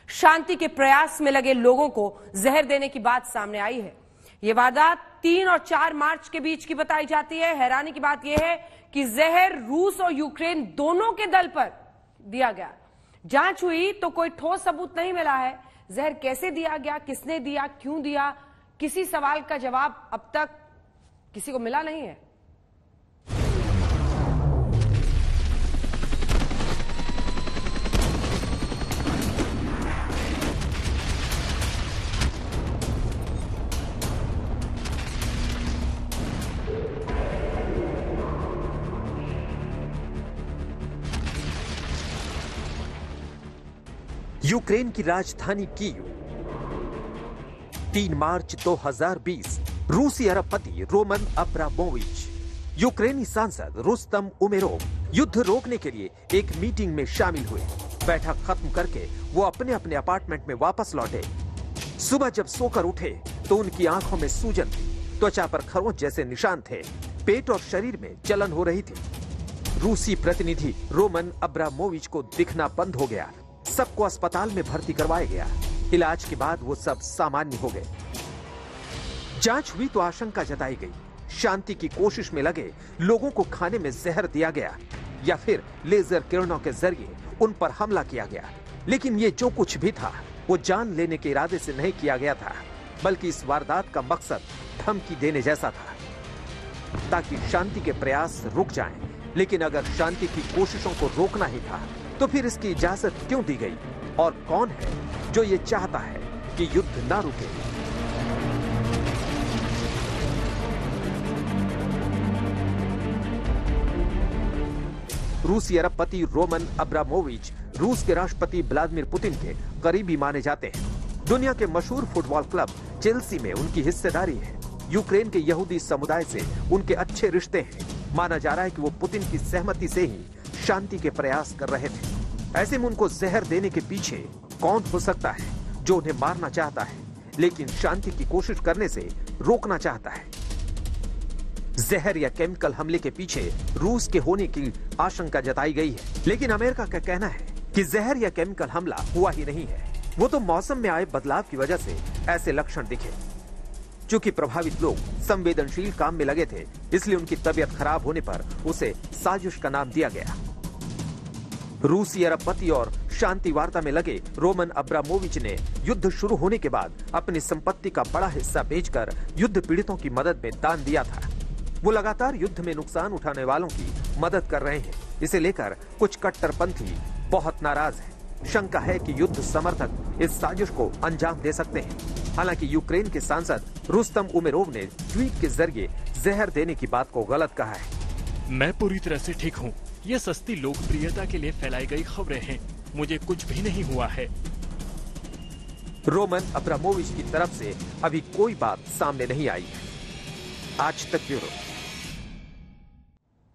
शांति के प्रयास में लगे लोगों को जहर देने की बात सामने आई है। ये वारदात 3 और 4 मार्च के बीच की बताई जाती है। हैरानी की बात यह है कि जहर रूस और यूक्रेन दोनों के दल पर दिया गया। जांच हुई तो कोई ठोस सबूत नहीं मिला है। जहर कैसे दिया गया, किसने दिया, क्यों दिया, किसी सवाल का जवाब अब तक किसी को मिला नहीं है। यूक्रेन की राजधानी कीव। 3 मार्च 2020 रूसी अरबपति रोमन अब्रामोविच, यूक्रेनी सांसद रुस्तम उमेरोव युद्ध रोकने के लिए एक मीटिंग में शामिल हुए। बैठक खत्म करके वो अपने अपने अपार्टमेंट में वापस लौटे। सुबह जब सोकर उठे तो उनकी आंखों में सूजन थी, त्वचा पर खरोंच जैसे निशान थे, पेट और शरीर में जलन हो रही थी। रूसी प्रतिनिधि रोमन अब्रामोविच को दिखना बंद हो गया। सबको अस्पताल में भर्ती करवाया गया। इलाज के बाद वो सब सामान्य हो गए। जांच हुई तो आशंका जताई गई, शांति की कोशिश में लगे लोगों को खाने में जहर दिया गया या फिर लेजर किरणों के जरिए उन पर हमला किया गया। लेकिन ये जो कुछ भी था वो जान लेने के इरादे से नहीं किया गया था, बल्कि इस वारदात का मकसद धमकी देने जैसा था ताकि शांति के प्रयास रुक जाएं। लेकिन अगर शांति की कोशिशों को रोकना ही था तो फिर इसकी इजाजत क्यों दी गई? और कौन है जो ये चाहता है कि युद्ध ना रुके? रूसी अरबपति रोमन अब्रामोविच रूस के राष्ट्रपति व्लादिमीर पुतिन के करीबी माने जाते हैं। दुनिया के मशहूर फुटबॉल क्लब चेल्सी में उनकी हिस्सेदारी है। यूक्रेन के यहूदी समुदाय से उनके अच्छे रिश्ते हैं। माना जा रहा है कि वो पुतिन की सहमति से ही शांति के प्रयास कर रहे थे। ऐसे में उनको जहर देने के पीछे कौन हो सकता है जो उन्हें मारना चाहता है लेकिन शांति की कोशिश करने से रोकना चाहता है? जहर या केमिकल हमले के पीछे रूस के होने की आशंका जताई गई है, लेकिन अमेरिका का कहना है कि जहर या केमिकल हमला हुआ ही नहीं है। वो तो मौसम में आए बदलाव की वजह से ऐसे लक्षण दिखे। चूंकि प्रभावित लोग संवेदनशील काम में लगे थे, इसलिए उनकी तबीयत खराब होने पर उसे साजिश का नाम दिया गया। रूसी अरबपति और शांति वार्ता में लगे रोमन अब्रामोविच ने युद्ध शुरू होने के बाद अपनी संपत्ति का बड़ा हिस्सा बेचकर युद्ध पीड़ितों की मदद में दान दिया था। वो लगातार युद्ध में नुकसान उठाने वालों की मदद कर रहे हैं। इसे लेकर कुछ कट्टरपंथी बहुत नाराज हैं। शंका है कि युद्ध समर्थक इस साजिश को अंजाम दे सकते हैं। हालांकि यूक्रेन के सांसद रुस्तम उमेरोव ने ट्वीट के जरिए जहर देने की बात को गलत कहा है। मैं पूरी तरह से ठीक हूँ। ये सस्ती लोकप्रियता के लिए फैलाई गई खबरें हैं। मुझे कुछ भी नहीं हुआ है। रोमन अब्रामोविच की तरफ से अभी कोई बात सामने नहीं आई है। आज तक ब्यूरो।